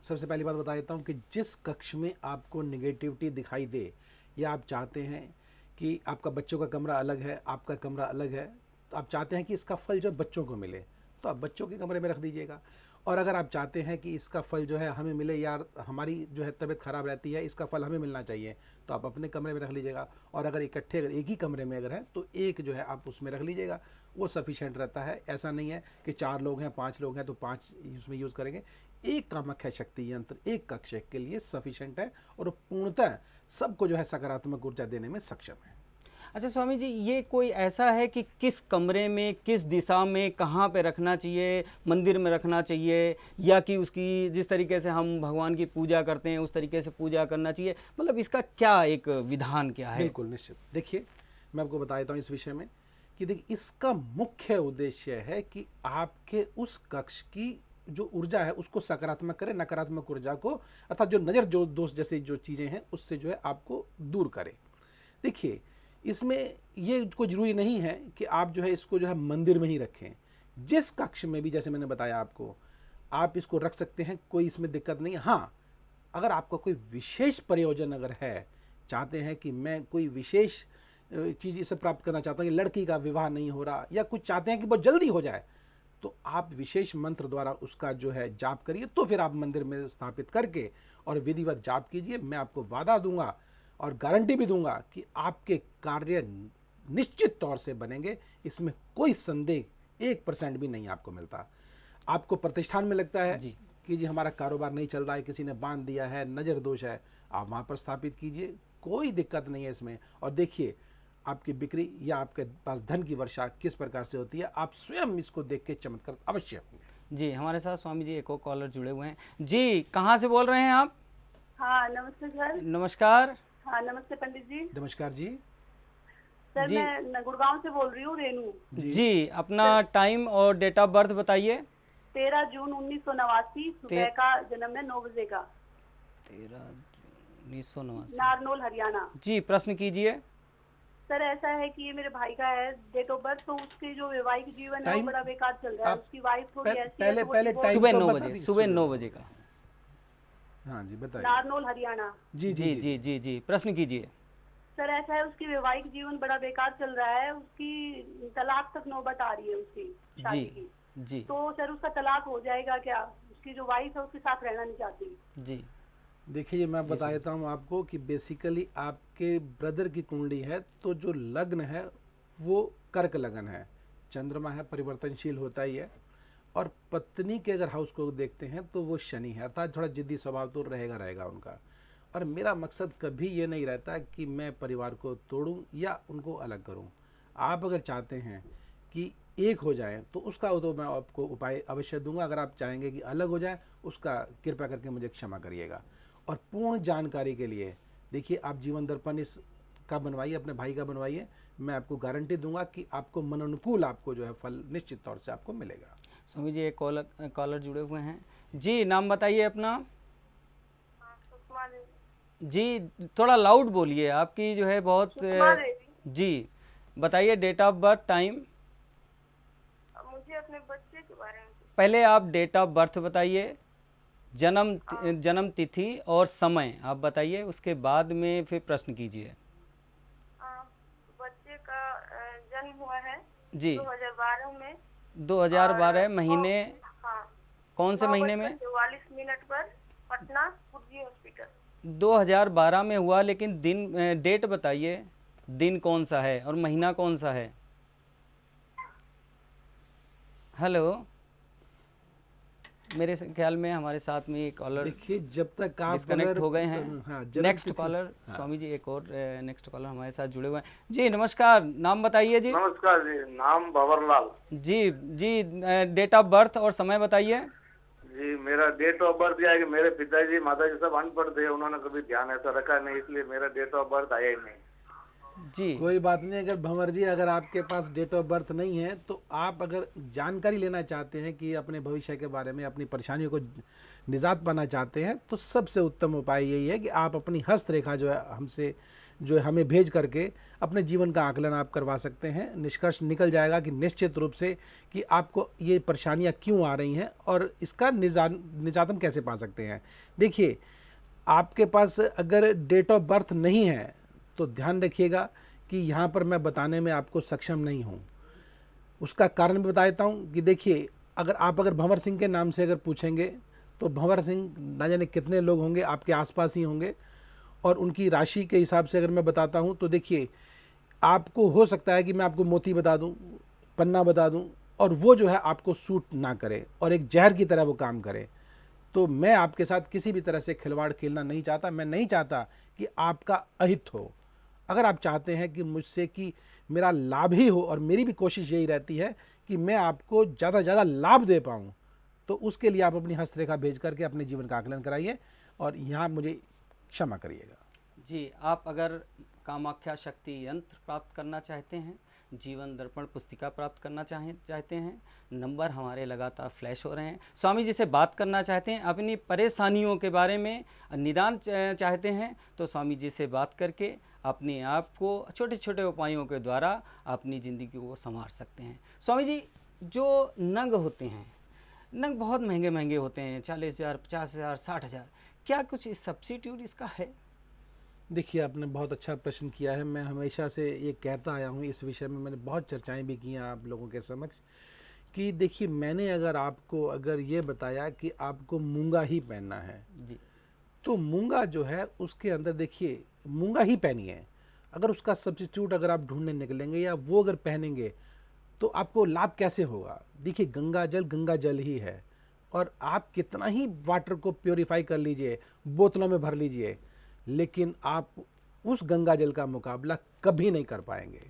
सबसे पहली बात बता देता हूँ कि जिस कक्ष में आपको निगेटिविटी दिखाई दे या आप चाहते हैं कि आपका बच्चों का कमरा अलग है, आपका कमरा अलग है, तो आप चाहते हैं कि इसका फल जो बच्चों को मिले, तो आप बच्चों के कमरे में रख दीजिएगा। और अगर आप चाहते हैं कि इसका फल जो है हमें मिले, यार हमारी जो है तबीयत ख़राब रहती है, इसका फल हमें मिलना चाहिए, तो आप अपने कमरे में रख लीजिएगा। और अगर इकट्ठे अगर एक ही कमरे में अगर है तो एक जो है आप उसमें रख लीजिएगा, वो सफिशेंट रहता है। ऐसा नहीं है कि 4 लोग हैं 5 लोग हैं तो 5 उसमें यूज़ करेंगे। एक कामाख्या शक्ति यंत्र एक कक्ष के लिए सफिशेंट है और पूर्णतः सबको जो है सकारात्मक ऊर्जा देने में सक्षम है। अच्छा स्वामी जी, ये कोई ऐसा है कि किस कमरे में, किस दिशा में, कहाँ पे रखना चाहिए, मंदिर में रखना चाहिए, या कि उसकी जिस तरीके से हम भगवान की पूजा करते हैं उस तरीके से पूजा करना चाहिए, मतलब इसका क्या एक विधान क्या है? बिल्कुल निश्चित। देखिए, मैं आपको बता देता हूँ इस विषय में कि देखिए इसका मुख्य उद्देश्य है कि आपके उस कक्ष की जो ऊर्जा है उसको सकारात्मक करे, नकारात्मक ऊर्जा को अर्थात जो नज़र जो दोष जैसे जो चीज़ें हैं उससे जो है आपको दूर करे। देखिए, इसमें ये कोई ज़रूरी नहीं है कि आप जो है इसको जो है मंदिर में ही रखें। जिस कक्ष में भी, जैसे मैंने बताया आपको, आप इसको रख सकते हैं, कोई इसमें दिक्कत नहीं है। हाँ, अगर आपका कोई विशेष प्रयोजन अगर है, चाहते हैं कि मैं कोई विशेष चीज़ इससे प्राप्त करना चाहता हूँ, कि लड़की का विवाह नहीं हो रहा या कुछ चाहते हैं कि बहुत जल्दी हो जाए, तो आप विशेष मंत्र द्वारा उसका जो है जाप करिए। तो फिर आप मंदिर में स्थापित करके और विधिवत जाप कीजिए। मैं आपको वादा दूंगा और गारंटी भी दूंगा कि आपके कार्य निश्चित तौर से बनेंगे। इसमें कोई संदेह 1% भी नहीं आपको मिलता। आपको प्रतिष्ठान में लगता है जी कि जी हमारा कारोबार नहीं चल रहा है, किसी ने बांध दिया है, नज़र दोष है, आप वहाँ पर स्थापित कीजिए, कोई दिक्कत नहीं है इसमें। और देखिए आपकी बिक्री या आपके पास धन की वर्षा किस प्रकार से होती है, आप स्वयं इसको देख के चमत्कार अवश्य होंगे। जी, हमारे साथ स्वामी जी एक और कॉलर जुड़े हुए हैं। जी, कहाँ से बोल रहे हैं आप? हाँ नमस्ते सर। नमस्कार। हाँ नमस्ते पंडित जी। नमस्कार जी। सर जी मैं गुड़गांव से बोल रही हूँ, रेनू। जी, अपना टाइम और डेट ऑफ बर्थ बताइए। 13 जून 1989 सुबह का जन्म है, 9 बजे का, 13/1989। नारनौल हरियाणा। जी, प्रश्न कीजिए। सर ऐसा है कि ये मेरे भाई का है डेट ऑफ बर्थ, तो उसके जो वैवाहिक जीवन है वो टाइम? बड़ा बेकार चल रहा है। आप उसकी वाइफ थोड़ी ऐसी है पहले तो वो पहले divorce- टाइम सुबह तो 9 बता बजे, दीजिए। सुबह 9 बजे का। हाँ जी बताइए। नारनौल हरियाणा। जी जी जी जी जी, प्रश्न कीजिए। सर ऐसा है उसकी वैवाहिक जीवन बड़ा बेकार चल रहा है, उसकी तलाक तक नौबत आ रही है उसकी शादी जी की। जी तो सर उसका तलाक हो जाएगा क्या? उसकी जो वाइफ है उसके साथ रहना नहीं चाहती। जी देखिए मैं बता देता हूँ आपको कि बेसिकली आपके ब्रदर की कुंडली है, तो जो लग्न है वो कर्क लगन है, चंद्रमा है, परिवर्तनशील होता ही है। और पत्नी के अगर हाउस को देखते हैं तो वो शनि है, अर्थात थोड़ा जिद्दी स्वभाव तो रहेगा उनका। और मेरा मकसद कभी ये नहीं रहता कि मैं परिवार को तोड़ूं या उनको अलग करूं। आप अगर चाहते हैं कि एक हो जाए तो उसका तो मैं आपको उपाय अवश्य दूंगा। अगर आप चाहेंगे कि अलग हो जाए, उसका कृपया करके मुझे क्षमा करिएगा। और पूर्ण जानकारी के लिए देखिए आप जीवन दर्पण इस का बनवाइए, अपने भाई का बनवाइए। मैं आपको गारंटी दूंगा कि आपको मन अनुकूल आपको जो है फल निश्चित तौर से आपको मिलेगा। स्वामी जी एक कॉलर जुड़े हुए हैं। जी, नाम बताइए अपना। जी, थोड़ा लाउड बोलिए, आपकी जो है बहुत जी बताइए डेट ऑफ बर्थ, टाइम। मुझे अपने बच्चे के बारे में पहले आप डेट ऑफ बर्थ बताइए, जन्म तिथि और समय आप बताइए, उसके बाद में फिर प्रश्न कीजिए। बच्चे का जन्म हुआ है जी 2012 में। 2012 महीने, हाँ, कौन से महीने में? 44 पर पटना पुरजी हॉस्पिटल। 2012 में हुआ, लेकिन दिन डेट बताइए, दिन कौन सा है और महीना कौन सा है? हेलो, मेरे ख्याल में हमारे साथ में एक कॉलर देखिए जब तक आप डिस्कनेक्ट हो गए हैं। हाँ, नेक्स्ट कॉलर स्वामी जी एक और नेक्स्ट कॉलर हमारे साथ जुड़े हुए हैं। जी नमस्कार, नाम बताइए जी। नमस्कार जी, नाम भंवरलाल। जी जी, डेट ऑफ बर्थ और समय बताइए। जी मेरा डेट ऑफ बर्थ यह है कि मेरे पिताजी माताजी सब अनपढ़ थे, उन्होंने कभी ध्यान ऐसा रखा नहीं, इसलिए मेरा डेट ऑफ बर्थ आया ही नहीं। जी कोई बात नहीं। अगर भंवर जी अगर आपके पास डेट ऑफ बर्थ नहीं है तो आप अगर जानकारी लेना चाहते हैं कि अपने भविष्य के बारे में, अपनी परेशानियों को निजात पाना चाहते हैं, तो सबसे उत्तम उपाय यही है कि आप अपनी हस्त रेखा जो है हमसे जो हमें भेज करके अपने जीवन का आकलन आप करवा सकते हैं। निष्कर्ष निकल जाएगा कि निश्चित रूप से कि आपको ये परेशानियां क्यों आ रही हैं और इसका निजात हम कैसे पा सकते हैं। देखिए, आपके पास अगर डेट ऑफ बर्थ नहीं है तो ध्यान रखिएगा कि यहाँ पर मैं बताने में आपको सक्षम नहीं हूँ। उसका कारण भी बता देता हूँ कि देखिए, अगर भंवर सिंह के नाम से अगर पूछेंगे तो भंवर सिंह ना जाने कितने लोग होंगे, आपके आसपास ही होंगे। और उनकी राशि के हिसाब से अगर मैं बताता हूँ तो देखिए, आपको हो सकता है कि मैं आपको मोती बता दूँ, पन्ना बता दूँ, और वो जो है आपको सूट ना करे और एक जहर की तरह वो काम करे। तो मैं आपके साथ किसी भी तरह से खिलवाड़ खेलना नहीं चाहता। मैं नहीं चाहता कि आपका अहित हो। अगर आप चाहते हैं कि मुझसे कि मेरा लाभ ही हो, और मेरी भी कोशिश यही रहती है कि मैं आपको ज़्यादा से ज़्यादा लाभ दे पाऊँ, तो उसके लिए आप अपनी हस्तरेखा भेज करके अपने जीवन का आकलन कराइए और यहाँ मुझे क्षमा करिएगा। जी, आप अगर कामाख्या शक्ति यंत्र प्राप्त करना चाहते हैं, जीवन दर्पण पुस्तिका प्राप्त करना चाहते हैं, नंबर हमारे लगातार फ्लैश हो रहे हैं। स्वामी जी से बात करना चाहते हैं, अपनी परेशानियों के बारे में निदान चाहते हैं, तो स्वामी जी से बात करके अपने आप को छोटे छोटे उपायों के द्वारा अपनी ज़िंदगी को संवार सकते हैं। स्वामी जी, जो नंग होते हैं, नंग बहुत महंगे महंगे होते हैं, 40,000, 50,000, 60,000, क्या कुछ सब्सिट्यूट इसका है? देखिए, आपने बहुत अच्छा प्रश्न किया है। मैं हमेशा से ये कहता आया हूँ, इस विषय में मैंने बहुत चर्चाएं भी की हैं आप लोगों के समक्ष, कि देखिए, मैंने अगर ये बताया कि आपको मूंगा ही पहनना है जी, तो मूंगा जो है उसके अंदर देखिए, मूंगा ही पहनिए। अगर उसका सब्सिट्यूट अगर आप ढूंढने निकलेंगे या वो अगर पहनेंगे तो आपको लाभ कैसे होगा। देखिए, गंगा जल ही है, और आप कितना ही वाटर को प्योरीफाई कर लीजिए, बोतलों में भर लीजिए, लेकिन आप उस गंगा जल का मुकाबला कभी नहीं कर पाएंगे।